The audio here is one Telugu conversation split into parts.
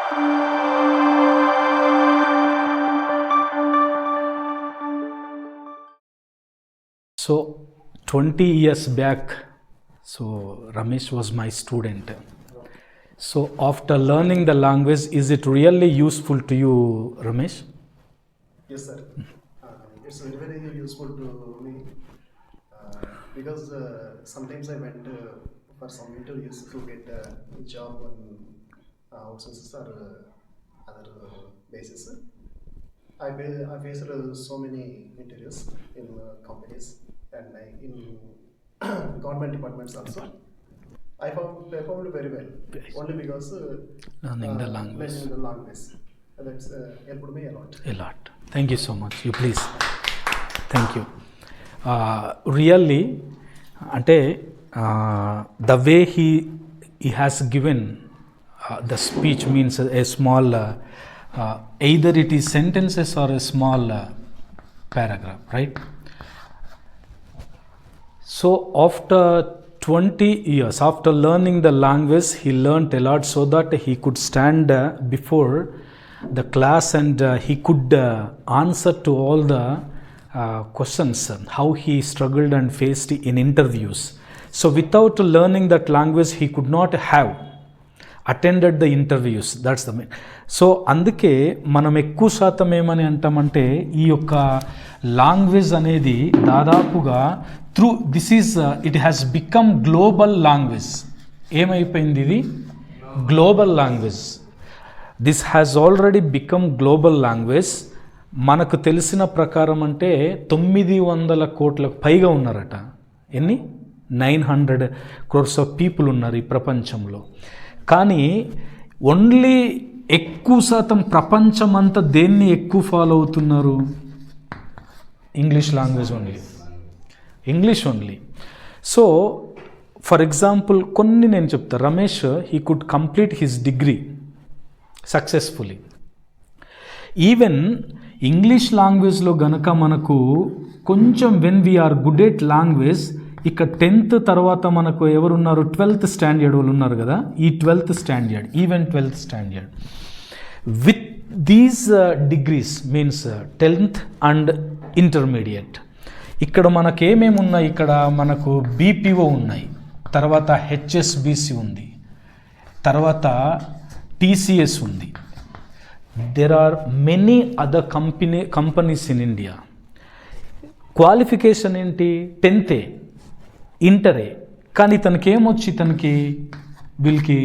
So 20 years back, so Ramesh was my student. So after learning the language, is it really useful to you, Ramesh? Yes, sir. It's very useful to me because sometimes I went for some interviews to get a job on outsources or other basis. I faced so many interviews in companies and in government departments also. I performed very well only because Learning the language. That's helped me a lot. A lot. Thank you so much. You please. Thank you. Really, ante the way he has given the speech means a small either it is sentences or a small paragraph, right? So after 20 years, after learning the language, he learned a lot so that he could stand before the class and he could answer to all the questions, how he struggled and faced in interviews. So without learning that language, he could not have attended the interviews. That's the main. So అందుకే మనం ఎక్కువ శాతం ఏమని అంటామంటే ఈ యొక్క లాంగ్వేజ్ అనేది దాదాపుగా it has become global language. ఏమైపోయింది ఇది? Global language. This has already become global language. మనకు తెలిసిన ప్రకారం అంటే 900 కోట్లకు పైగా ఉన్నారట. ఎన్ని? 900 crores ఆఫ్ పీపుల్ ఉన్నారు ఈ ప్రపంచంలో. కానీ ఓన్లీ ఎక్కువ శాతం ప్రపంచం అంతా దేన్ని ఎక్కువ ఫాలో అవుతున్నారు? English language only. English only. So for example కొన్ని నేను చెప్తా. Ramesh he could complete his degree successfully. Even English లాంగ్వేజ్లో గనక మనకు కొంచెం when we are good at language, ఇక 10th తర్వాత మనకు ఎవరున్నారు? 12th స్టాండర్డ్ వాళ్ళు ఉన్నారు కదా. ఈ 12th standard, even 12th standard with these degrees means 10th and intermediate. ఇక్కడ మనకు ఏమేమి ఉన్నాయి? ఇక్కడ మనకు బీపీఓ ఉన్నాయి, తర్వాత హెచ్ఎస్బిసి ఉంది, తర్వాత టీసీఎస్ ఉంది. There are many other companies in India. Qualification ఏంటి? 10th ఇంటరే. కానీ తనకి వీళ్ళకి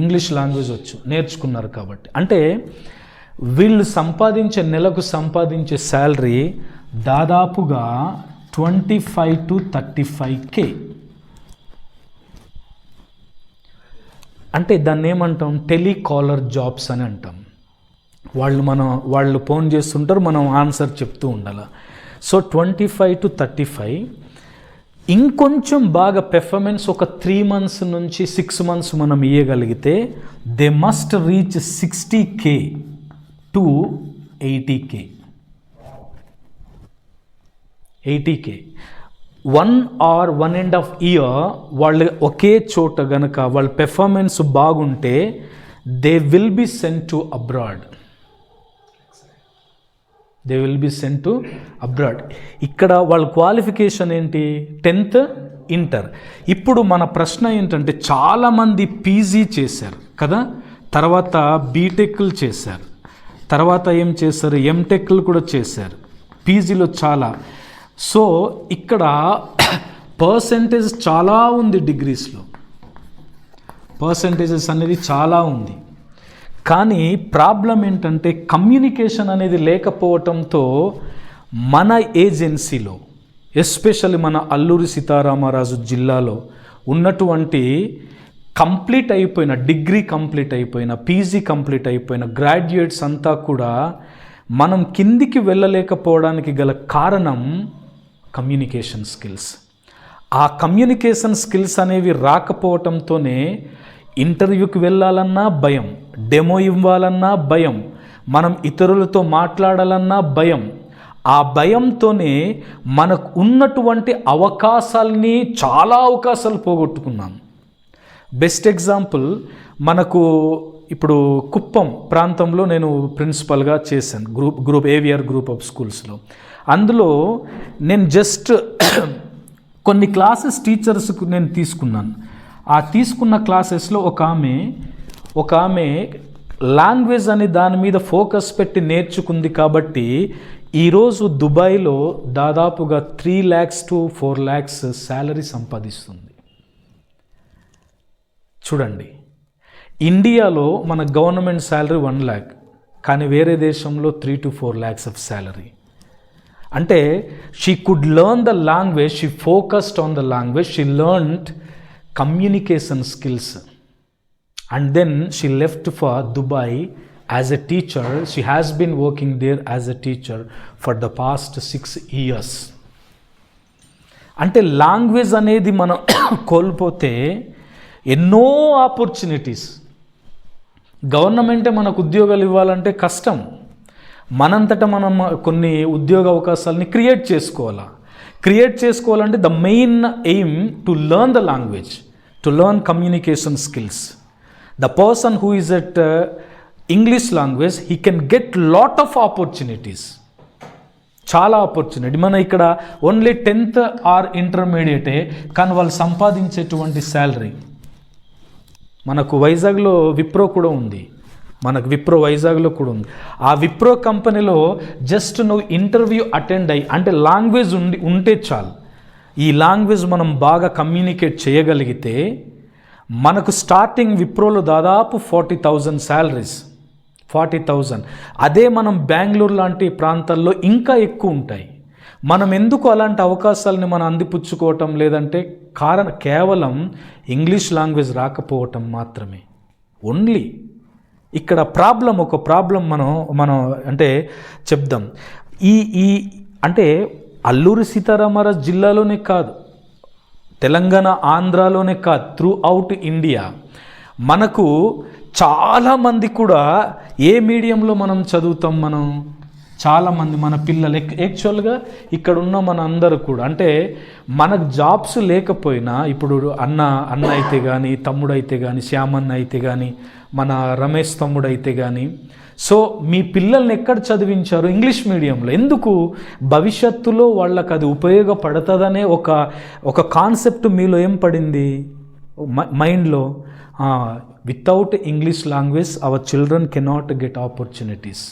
ఇంగ్లీష్ లాంగ్వేజ్ వచ్చు, నేర్చుకున్నారు కాబట్టి. అంటే వీళ్ళు నెలకు సంపాదించే శాలరీ దాదాపుగా 25 to 35K. అంటే దాన్ని ఏమంటాం? టెలికాలర్ జాబ్స్ అని అంటాం. వాళ్ళు ఫోన్ చేస్తుంటారు, మనం ఆన్సర్ చెప్తూ ఉండాలి. So 25 to 35. ఇంకొంచెం బాగా పెర్ఫార్మెన్స్ ఒక 3 months నుంచి 6 months మనం ఇవ్వగలిగితే they must reach 60K to 80K. 80K 1 or 1.5 year వాళ్ళు ఒకే చోట గనక వాళ్ళ పెర్ఫార్మెన్స్ బాగుంటే they will be sent to abroad. They will be sent to abroad. ఇక్కడ వాళ్ళ క్వాలిఫికేషన్ ఏంటి? 10th inter. ఇప్పుడు మన ప్రశ్న ఏంటంటే చాలామంది పీజీ చేశారు కదా, తర్వాత బీటెక్లు చేశారు, తర్వాత ఏం చేశారు? ఎంటెక్లు కూడా చేశారు, పీజీలో చాలా. సో ఇక్కడ పర్సంటేజ్ చాలా ఉంది, డిగ్రీస్లో పర్సంటేజెస్ అనేది చాలా ఉంది. కానీ ప్రాబ్లం ఏంటంటే కమ్యూనికేషన్ అనేది లేకపోవటంతో మన ఏజెన్సీలో, ఎస్పెషల్లీ మన అల్లూరి సీతారామరాజు జిల్లాలో ఉన్నటువంటి కంప్లీట్ అయిపోయిన డిగ్రీ కంప్లీట్ అయిపోయిన పీజీ కంప్లీట్ అయిపోయిన గ్రాడ్యుయేట్స్ అంతా కూడా మనం కిందికి వెళ్ళలేకపోవడానికి గల కారణం కమ్యూనికేషన్ స్కిల్స్. ఆ కమ్యూనికేషన్ స్కిల్స్ అనేవి రాకపోవటంతోనే ఇంటర్వ్యూకి వెళ్ళాలన్నా భయం, డెమో ఇవ్వాలన్నా భయం, మనం ఇతరులతో మాట్లాడాలన్నా భయం. ఆ భయంతోనే మనకు ఉన్నటువంటి చాలా అవకాశాలు పోగొట్టుకున్నాం. బెస్ట్ ఎగ్జాంపుల్ మనకు ఇప్పుడు కుప్పం ప్రాంతంలో నేను ప్రిన్సిపల్గా చేశాను, గ్రూప్ ఏవిఆర్ గ్రూప్ ఆఫ్ స్కూల్స్లో. అందులో నేను జస్ట్ కొన్ని క్లాసెస్ టీచర్స్కు నేను తీసుకున్నాను. ఆ తీసుకున్న క్లాసెస్లో ఒక ఆమె లాంగ్వేజ్ అని దాని మీద ఫోకస్ పెట్టి నేర్చుకుంది కాబట్టి ఈరోజు దుబాయ్లో దాదాపుగా 3 lakhs to 4 lakhs శాలరీ సంపాదిస్తుంది. చూడండి, ఇండియాలో మన గవర్నమెంట్ శాలరీ 1 lakh, కానీ వేరే దేశంలో 3 to 4 lakhs ఆఫ్ శాలరీ. అంటే she could learn the language, she focused on the language, she learned communication skills, and then she left for Dubai as a teacher. She has been working there as a teacher for the past 6 years. అంటే లాంగ్వేజ్ అనేది మనం కోల్పోతే ఎన్నో ఆపర్చునిటీస్, గవర్నమెంటే మనకు ఉద్యోగాలు ఇవ్వాలంటే కష్టం. మనంతటా మనం కొన్ని ఉద్యోగ అవకాశాలని క్రియేట్ చేసుకోవాలంటే the main aim to learn the language, to learn communication skills. The person who is at English language, he can get lot of opportunities. చాలా ఆపర్చునిటీ. మన ఇక్కడ ఓన్లీ 10th ఆర్ ఇంటర్మీడియటే, కానీ వాళ్ళు సంపాదించేటువంటి శాలరీ. మనకు వైజాగ్లో విప్రో కూడా ఉంది, వైజాగ్లో కూడా ఉంది. ఆ విప్రో కంపెనీలో జస్ట్ నువ్వు ఇంటర్వ్యూ అటెండ్ అయ్యి, అంటే లాంగ్వేజ్ ఉంటే చాలు, ఈ లాంగ్వేజ్ మనం బాగా కమ్యూనికేట్ చేయగలిగితే మనకు స్టార్టింగ్ విప్రోలో దాదాపు 40,000 శాలరీస్, 40,000. అదే మనం బెంగళూరు లాంటి ప్రాంతాల్లో ఇంకా ఎక్కువ ఉంటాయి. మనం ఎందుకు అలాంటి అవకాశాలని మనం అందిపుచ్చుకోవటం లేదంటే కేవలం ఇంగ్లీష్ లాంగ్వేజ్ రాకపోవటం మాత్రమే. ఓన్లీ ఇక్కడ ఒక ప్రాబ్లం మనం అంటే చెప్దాం. ఈ అంటే అల్లూరి సీతారామరాజు జిల్లాలోనే కాదు, తెలంగాణ ఆంధ్రాలోనే కాదు, త్రూ అవుట్ ఇండియా మనకు చాలామంది కూడా ఏ మీడియంలో మనం చదువుతాం, చాలామంది మన పిల్లలు యాక్చువల్గా ఇక్కడ ఉన్న మన అందరూ కూడా, అంటే మనకు జాబ్స్ లేకపోయినా ఇప్పుడు అన్న అయితే కానీ, తమ్ముడు అయితే కానీ, శ్యామన్న అయితే కానీ, మన రమేష్ తమ్ముడు అయితే కానీ, సో మీ పిల్లల్ని ఎక్కడ చదివించారు? ఇంగ్లీష్ మీడియంలో. ఎందుకు? భవిష్యత్తులో వాళ్ళకి అది ఉపయోగపడుతుందనే ఒక కాన్సెప్ట్ మీలో ఏం పడింది మైండ్లో. Without English language our children cannot get opportunities.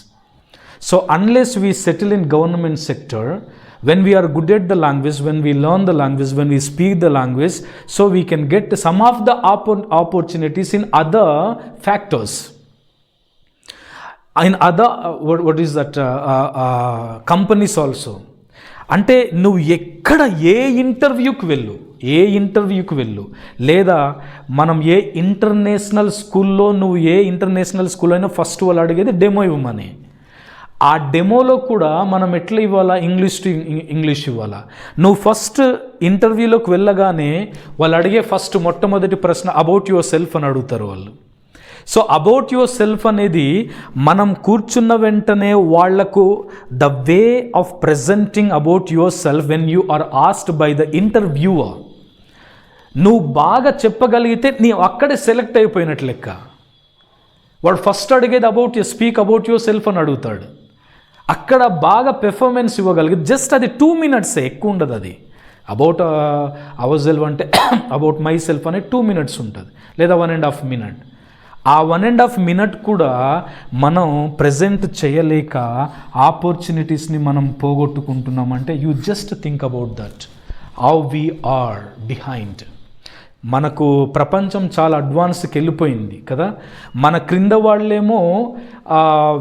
So unless we settle in government sector, when we are good at the language, when we learn the language, when we speak the language, so we can get some of the opportunities in other factors, in other what is that companies also. అంటే నువ్వు ఎక్కడ ఏ ఇంటర్వ్యూకి వెళ్ళు, లేదా మనం ఏ ఇంటర్నేషనల్ స్కూల్లో, నువ్వు ఏ ఇంటర్నేషనల్ స్కూల్ అయినా ఫస్ట్ వాళ్ళు అడిగేది డెమో ఇవ్వమని. ఆ డెమోలో కూడా మనం ఎట్లా ఇవ్వాలా? ఇంగ్లీష్ ఇవ్వాలా. నువ్వు ఫస్ట్ ఇంటర్వ్యూలోకి వెళ్ళగానే వాళ్ళు అడిగే మొట్టమొదటి ప్రశ్న అబౌట్ యువర్ సెల్ఫ్ అని అడుగుతారు వాళ్ళు. సో అబౌట్ యువర్ సెల్ఫ్ అనేది మనం కూర్చున్న వెంటనే వాళ్లకు the way of presenting about yourself when you are asked by the interviewer, నువ్వు బాగా చెప్పగలిగితే నీ అక్కడే సెలెక్ట్ అయిపోయినట్లు లెక్క. వాడు ఫస్ట్ అడిగేది స్పీక్ అబౌట్ యువర్ సెల్ఫ్ అని అడుగుతాడు. అక్కడ బాగా పెర్ఫార్మెన్స్ ఇవ్వగలిగితే జస్ట్ అది 2 minutes, ఎక్కువ ఉండదు. అది అబౌట్ అవర్ సెల్ఫ్ అంటే అబౌట్ మై సెల్ఫ్ అనేది 2 minutes ఉంటుంది, లేదా 1.5 minutes. ఆ 1.5 minutes కూడా మనం ప్రజెంట్ చేయలేక ఆపర్చునిటీస్ని మనం పోగొట్టుకుంటున్నామంటే you just think about that, how we are behind. మనకు ప్రపంచం చాలా అడ్వాన్స్కి వెళ్ళిపోయింది కదా. మన క్రింద వాళ్ళేమో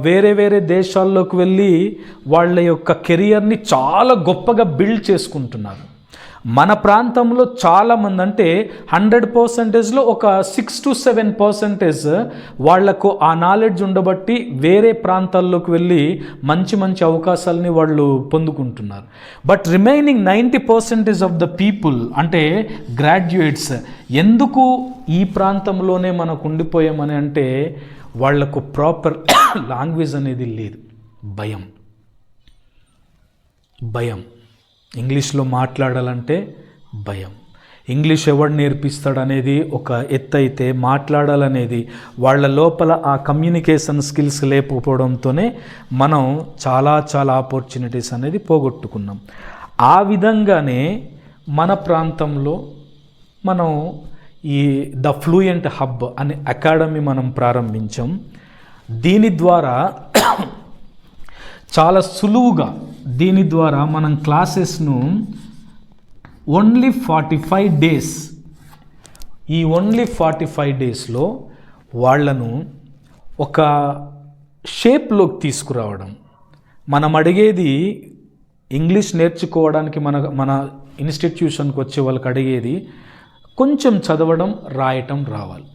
వేరే దేశాల్లోకి వెళ్ళి వాళ్ళ యొక్క కెరియర్ని చాలా గొప్పగా బిల్డ్ చేసుకుంటున్నారు. మన ప్రాంతంలో చాలామంది, అంటే 100%లో ఒక 6 to 7% వాళ్లకు ఆ నాలెడ్జ్ ఉండబట్టి వేరే ప్రాంతాల్లోకి వెళ్ళి మంచి అవకాశాలని వాళ్ళు పొందుకుంటున్నారు. But remaining 90% of the people, అంటే గ్రాడ్యుయేట్స్, ఎందుకు ఈ ప్రాంతంలోనే మనకు ఉండిపోయామని అంటే వాళ్లకు ప్రాపర్ లాంగ్వేజ్ అనేది లేదు. భయం ఇంగ్లీష్లో మాట్లాడాలంటే భయం. ఇంగ్లీష్ ఎవడు నేర్పిస్తాడు అనేది ఒక ఎత్తు అయితే, మాట్లాడాలనేది వాళ్ళ లోపల ఆ కమ్యూనికేషన్ స్కిల్స్ లేకపోవడంతోనే మనం చాలా ఆపర్చునిటీస్ అనేది పోగొట్టుకున్నాం. ఆ విధంగానే మన ప్రాంతంలో మనం ఈ ద ఫ్లూయెంట్ హబ్ అనే అకాడమీ మనం ప్రారంభించాం. దీని ద్వారా చాలా సులువుగా దీని ద్వారా మనం క్లాసెస్ను ఓన్లీ 45 డేస్, ఈ ఓన్లీ 45 డేస్లో వాళ్ళను ఒక షేప్లోకి తీసుకురావడం. మనం అడిగేది ఇంగ్లీష్ నేర్చుకోవడానికి మన ఇన్స్టిట్యూషన్కి వచ్చే వాళ్ళకి అడిగేది కొంచెం చదవడం, రాయటం రావాలి.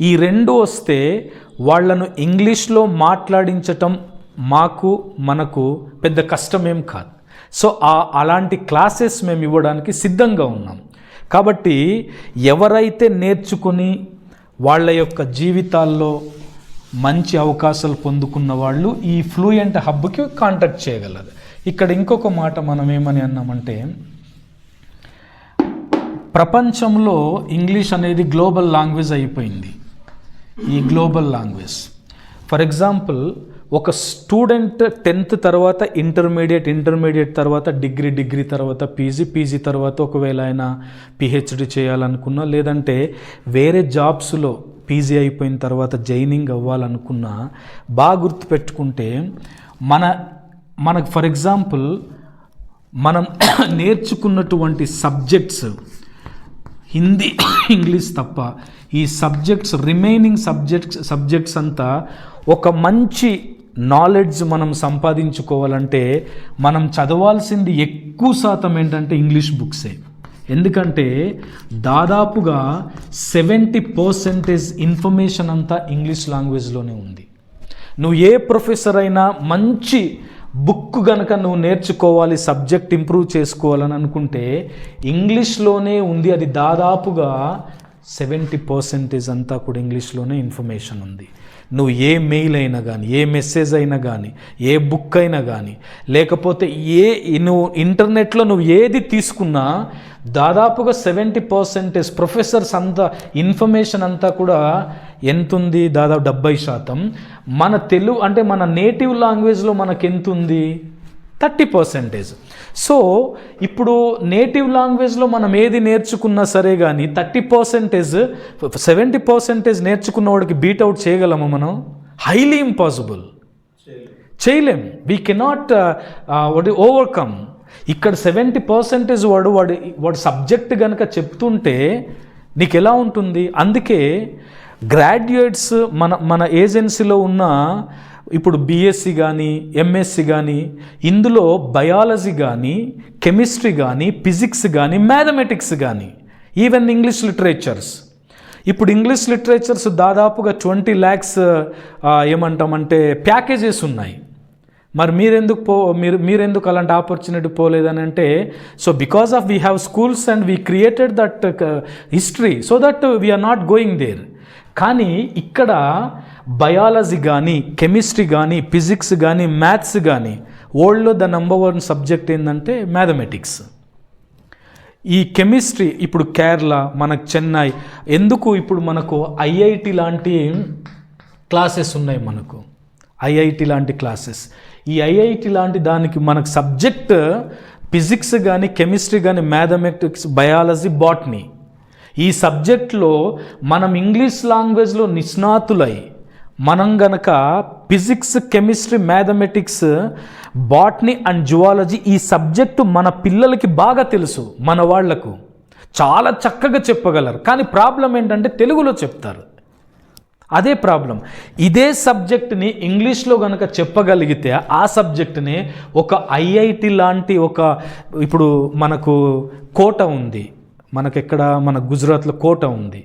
ఈ రెండు వస్తే వాళ్ళను ఇంగ్లీష్లో మాట్లాడించటం మనకు పెద్ద కష్టమేం కాదు. సో అలాంటి క్లాసెస్ మేము ఇవ్వడానికి సిద్ధంగా ఉన్నాం. కాబట్టి ఎవరైతే నేర్చుకుని వాళ్ళ యొక్క జీవితాల్లో మంచి అవకాశాలు పొందుకున్న వాళ్ళు ఈ ఫ్లూయెంట్ హబ్కి కాంటాక్ట్ చేయగలరు. ఇక్కడ ఇంకొక మాట మనం ఏమని అన్నామంటే, ప్రపంచంలో ఇంగ్లీష్ అనేది గ్లోబల్ లాంగ్వేజ్ అయిపోయింది. ఈ గ్లోబల్ లాంగ్వేజ్, ఫర్ ఎగ్జాంపుల్, ఒక స్టూడెంట్ 10th తర్వాత ఇంటర్మీడియట్ తర్వాత డిగ్రీ తర్వాత పీజీ తర్వాత ఒకవేళ ఆయన పిహెచ్డి చేయాలనుకున్నా, లేదంటే వేరే జాబ్స్లో పీజీ అయిపోయిన తర్వాత జాయినింగ్ అవ్వాలనుకున్నా, బాగా గుర్తుపెట్టుకుంటే మనకు ఫర్ ఎగ్జాంపుల్ మనం నేర్చుకున్నటువంటి సబ్జెక్ట్స్ హిందీ, ఇంగ్లీష్ తప్ప ఈ రిమైనింగ్ సబ్జెక్ట్స్ అంతా ఒక మంచి నాలెడ్జ్ మనం సంపాదించుకోవాలంటే మనం చదవాల్సింది ఎక్కువ శాతం ఏంటంటే ఇంగ్లీష్ బుక్సే. ఎందుకంటే దాదాపుగా 70% ఇన్ఫర్మేషన్ అంతా ఇంగ్లీష్ లాంగ్వేజ్లోనే ఉంది. నువ్వు ఏ ప్రొఫెసర్ అయినా మంచి బుక్ గనక నువ్వు నేర్చుకోవాలి, సబ్జెక్ట్ ఇంప్రూవ్ చేసుకోవాలని అనుకుంటే ఇంగ్లీష్లోనే ఉంది. అది దాదాపుగా 70% అంతా కూడా ఇంగ్లీష్లోనే ఇన్ఫర్మేషన్ ఉంది. నువ్వు ఏ మెయిల్ అయినా కానీ, ఏ మెసేజ్ అయినా కానీ, ఏ బుక్ అయినా కానీ, లేకపోతే నువ్వు ఇంటర్నెట్లో నువ్వు ఏది తీసుకున్నా దాదాపుగా 70% ప్రొఫెసర్స్ అంతా ఇన్ఫర్మేషన్ అంతా కూడా ఎంతుంది? దాదాపు 70%. మన తెలుగు అంటే మన నేటివ్ లాంగ్వేజ్లో మనకెంతుంది? 30%. సో ఇప్పుడు నేటివ్ లాంగ్వేజ్లో మనం ఏది నేర్చుకున్నా సరే కానీ 30%, 70% నేర్చుకున్న వాడికి బీట్అవుట్ చేయగలము మనం? హైలీ ఇంపాసిబుల్, చేయలేం. We cannot overcome. ఇక్కడ 70% వాడు సబ్జెక్ట్ కనుక చెప్తుంటే నీకు ఎలా ఉంటుంది? అందుకే గ్రాడ్యుయేట్స్ మన ఏజెన్సీలో ఉన్న ఇప్పుడు బీఎస్సీ కానీ, ఎంఎస్సీ కానీ, ఇందులో బయాలజీ కానీ, కెమిస్ట్రీ కానీ, ఫిజిక్స్ కానీ, మ్యాథమెటిక్స్ కానీ, ఈవెన్ ఇంగ్లీష్ లిటరేచర్స్. ఇప్పుడు ఇంగ్లీష్ లిటరేచర్స్ దాదాపుగా 20 lakhs ఏమంటామంటే ప్యాకేజెస్ ఉన్నాయి. మరి మీరెందుకు అలాంటి ఆపర్చునిటీ పోలేదని అంటే, so because of we have schools and we created that history so that we are not going there. కానీ ఇక్కడ బయాలజీ కానీ, కెమిస్ట్రీ కానీ, ఫిజిక్స్ కానీ, మ్యాథ్స్ కానీ, వరల్డ్లో ద నంబర్ 1 సబ్జెక్ట్ ఏంటంటే మ్యాథమెటిక్స్. ఈ కెమిస్ట్రీ ఇప్పుడు కేరళ, మనకు చెన్నై, ఎందుకు ఇప్పుడు మనకు ఐఐటి లాంటి క్లాసెస్ ఉన్నాయి. మనకు ఐఐటి లాంటి క్లాసెస్, ఈ ఐఐటి లాంటి దానికి మనకు సబ్జెక్ట్ ఫిజిక్స్ కానీ, కెమిస్ట్రీ కానీ, మ్యాథమెటిక్స్, బయాలజీ, బాటనీ, ఈ సబ్జెక్ట్లో మనం ఇంగ్లీష్ లాంగ్వేజ్లో నిష్ణాతులై మనం గనక physics, chemistry, mathematics, botany and zoology ఈ సబ్జెక్టు మన పిల్లలకి బాగా తెలుసు, మన వాళ్లకు చాలా చక్కగా చెప్పగలరు. కానీ ప్రాబ్లం ఏంటంటే తెలుగులో చెప్తారు. అదే ప్రాబ్లం. ఇదే సబ్జెక్ట్ని ఇంగ్లీష్లో కనుక చెప్పగలిగితే ఆ సబ్జెక్ట్ని ఒక ఐఐటి లాంటి ఇప్పుడు మనకు కోట ఉంది, మన గుజరాత్లో కోట ఉంది.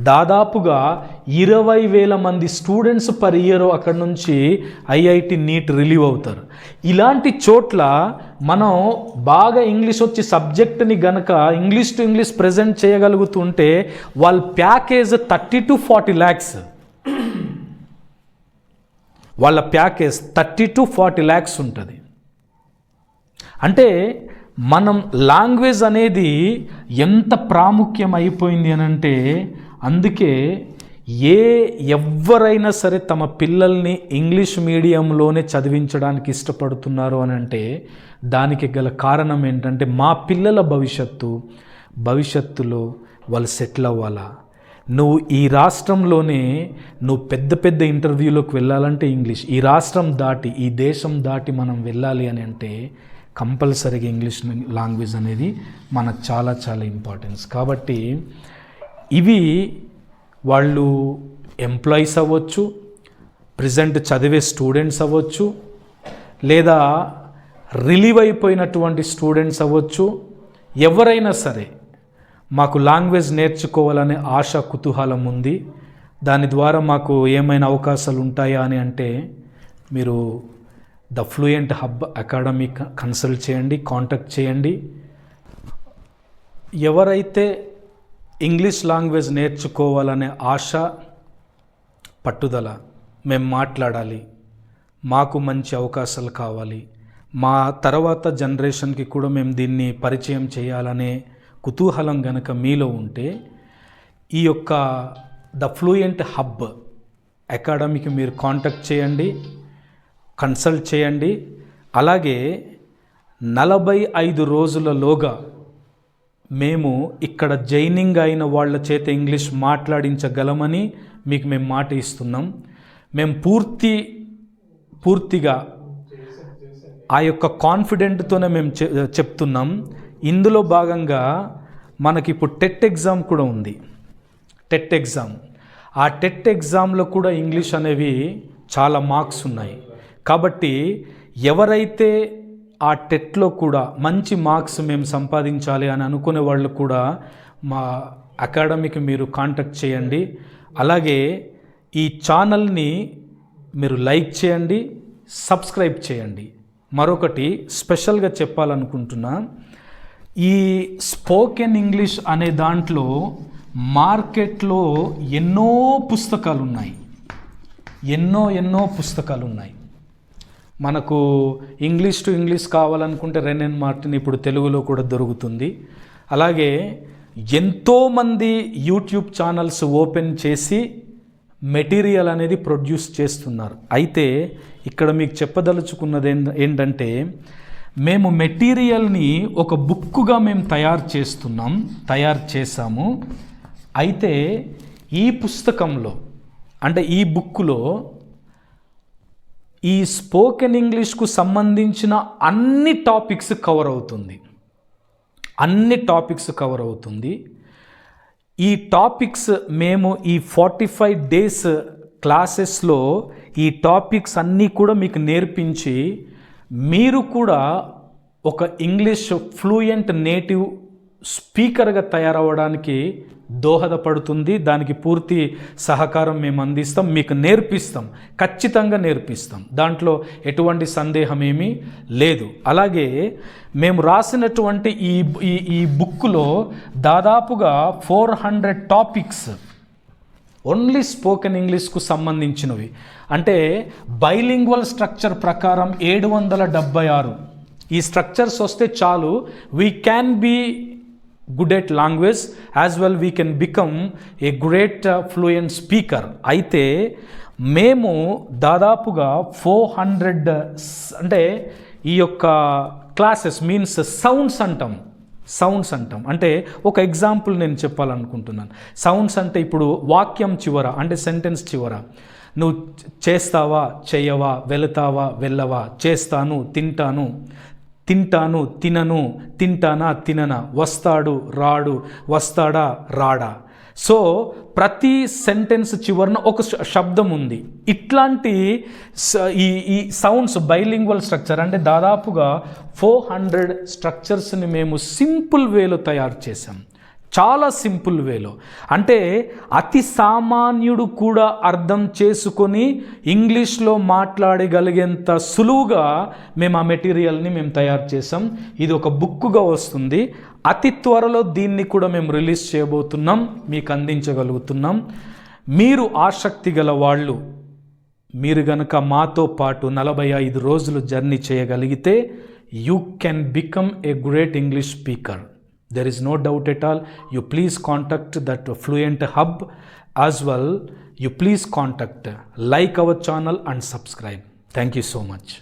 దాదాపుగా 20,000 మంది స్టూడెంట్స్ పర్ ఇయర్ అక్కడ నుంచి ఐఐటి నీట్ రిలీవ్ అవుతారు. ఇలాంటి చోట్ల మనం బాగా ఇంగ్లీష్ వచ్చి సబ్జెక్ట్ని గనక ఇంగ్లీష్ టు ఇంగ్లీష్ ప్రజెంట్ చేయగలుగుతుంటే వాళ్ళ ప్యాకేజ్ 30 to 40 lakhs. వాళ్ళ ప్యాకేజ్ 30 to 40 lakhs ఉంటుంది. అంటే మనం లాంగ్వేజ్ అనేది ఎంత ప్రాముఖ్యం అయిపోయింది అని అంటే, అందుకే ఎవరైనా సరే తమ పిల్లల్ని ఇంగ్లీష్ మీడియంలోనే చదివించడానికి ఇష్టపడుతున్నారు అని అంటే దానికి గల కారణం ఏంటంటే, మా పిల్లల భవిష్యత్తులో వాళ్ళు సెటిల్ అవ్వాలా. నువ్వు ఈ రాష్ట్రంలోనే నువ్వు పెద్ద పెద్ద ఇంటర్వ్యూలోకి వెళ్ళాలంటే ఇంగ్లీష్, ఈ రాష్ట్రం దాటి ఈ దేశం దాటి మనం వెళ్ళాలి అని అంటే కంపల్సరీగా ఇంగ్లీష్ లాంగ్వేజ్ అనేది మనకు చాలా చాలా ఇంపార్టెన్స్. కాబట్టి ఇవి వాళ్ళు ఎంప్లాయీస్ అవ్వచ్చు, ప్రజెంట్ చదివే స్టూడెంట్స్ అవ్వచ్చు, లేదా రిలీవ్ అయిపోయినటువంటి స్టూడెంట్స్ అవ్వచ్చు, ఎవరైనా సరే మాకు లాంగ్వేజ్ నేర్చుకోవాలనే ఆశ కుతూహలం ఉంది, దాని ద్వారా మాకు ఏమైనా అవకాశాలు ఉంటాయా అని అంటే మీరు the fluent hub academy consult చేయండి, కాంటాక్ట్ చేయండి. ఎవరైతే ఇంగ్లీష్ లాంగ్వేజ్ నేర్చుకోవాలనే ఆశ, పట్టుదల, మేము మాట్లాడాలి, మాకు మంచి అవకాశాలు కావాలి, మా తర్వాత జనరేషన్కి కూడా మేము దీన్ని పరిచయం చేయాలనే కుతూహలం గనక మీలో ఉంటే ఈ యొక్క ద ఫ్లూయెంట్ హబ్ అకాడమీకి మీరు కాంటాక్ట్ చేయండి, కన్సల్ట్ చేయండి. అలాగే 45 రోజులలోగా మేము ఇక్కడ జైనింగ్ అయిన వాళ్ళ చేత ఇంగ్లీష్ మాట్లాడించగలమని మీకు మేము మాట ఇస్తున్నాం. మేము పూర్తిగా ఆ యొక్క కాన్ఫిడెంట్తోనే మేము చెప్తున్నాం. ఇందులో భాగంగా మనకి ఇప్పుడు టెట్ ఎగ్జామ్ కూడా ఉంది. టెట్ ఎగ్జామ్, ఆ టెట్ ఎగ్జామ్లో కూడా ఇంగ్లీష్ అనేవి చాలా మార్క్స్ ఉన్నాయి. కాబట్టి ఎవరైతే ఆ టెట్లో కూడా మంచి మార్క్స్ మేము సంపాదించాలి అని అనుకునే వాళ్ళు కూడా మా అకాడమీకి మీరు కాంటాక్ట్ చేయండి. అలాగే ఈ ఛానల్ని మీరు లైక్ చేయండి, సబ్స్క్రైబ్ చేయండి. మరొకటి స్పెషల్గా చెప్పాలనుకుంటున్నా, ఈ స్పోకెన్ ఇంగ్లీష్ అనే దాంట్లో మార్కెట్లో ఎన్నో పుస్తకాలు ఉన్నాయి, ఎన్నో పుస్తకాలు ఉన్నాయి. మనకు ఇంగ్లీష్ టు ఇంగ్లీష్ కావాలనుకుంటే రెన్ అండ్ మార్టిన్ ఇప్పుడు తెలుగులో కూడా దొరుకుతుంది. అలాగే ఎంతోమంది యూట్యూబ్ ఛానల్స్ ఓపెన్ చేసి మెటీరియల్ అనేది ప్రొడ్యూస్ చేస్తున్నారు. అయితే ఇక్కడ మీకు చెప్పదలుచుకున్నది ఏంటంటే, మేము మెటీరియల్ని ఒక బుక్కుగా మేము తయారు చేసాము. అయితే ఈ పుస్తకంలో అంటే ఈ బుక్కులో ఈ స్పోకెన్ ఇంగ్లీష్కు సంబంధించిన అన్ని టాపిక్స్ కవర్ అవుతుంది. ఈ టాపిక్స్ మేము ఈ 45 డేస్ క్లాసెస్లో ఈ టాపిక్స్ అన్నీ కూడా మీకు నేర్పించి మీరు కూడా ఒక ఇంగ్లీష్ ఫ్లూయెంట్ నేటివ్ స్పీకర్గా తయారవ్వడానికి దోహదపడుతుంది. దానికి పూర్తి సహకారం మేము అందిస్తాం, మీకు నేర్పిస్తాం, ఖచ్చితంగా నేర్పిస్తాం. దాంట్లో ఎటువంటి సందేహం ఏమీ లేదు. అలాగే మేము రాసినటువంటి ఈ బుక్లో దాదాపుగా 400 టాపిక్స్ ఓన్లీ స్పోకెన్ ఇంగ్లీష్కు సంబంధించినవి. అంటే బైలింగ్వల్ స్ట్రక్చర్ ప్రకారం 776 ఈ స్ట్రక్చర్స్ వస్తే చాలు, we can be good at language as well we can become a great fluent speaker. అయితే మేము దాదాపుగా 400 అంటే ఈ యొక్క క్లాసెస్ మీన్స్ సౌండ్స్ అంటాం. అంటే ఒక ఎగ్జాంపుల్ నేను చెప్పాలనుకుంటున్నాను. సౌండ్స్ అంటే ఇప్పుడు వాక్యం చివర అంటే సెంటెన్స్ చివర నువ్వు చేస్తావా, చెయ్యవా, వెళతావా, వెళ్ళవా, చేస్తాను, తింటాను, తినను, తింటానా, తిననా, వస్తాడు, రాడు, వస్తాడా, రాడా. సో ప్రతి సెంటెన్స్ చివరన ఒక శబ్దం ఉంది. ఇట్లాంటి ఈ సౌండ్స్ బైలింగ్వల్ స్ట్రక్చర్ అంటే దాదాపుగా 400 స్ట్రక్చర్స్ని మేము సింపుల్ వేలో తయారు చేసాం. చాలా సింపుల్ వేలో, అంటే అతి సామాన్యుడు కూడా అర్థం చేసుకొని ఇంగ్లీష్లో మాట్లాడగలిగేంత సులువుగా మేము ఆ మెటీరియల్ని మేము తయారు చేసాం. ఇది ఒక బుక్కుగా వస్తుంది. అతి త్వరలో దీన్ని కూడా మేము రిలీజ్ చేయబోతున్నాం, మీకు అందించగలుగుతున్నాం. మీరు ఆసక్తి గల వాళ్ళు, మీరు గనక మాతో పాటు 45 రోజులు జర్నీ చేయగలిగితే you can become a great English speaker. There is no doubt at all. You please contact that Fluent Hub as well. You please contact, like our channel and subscribe. Thank you so much.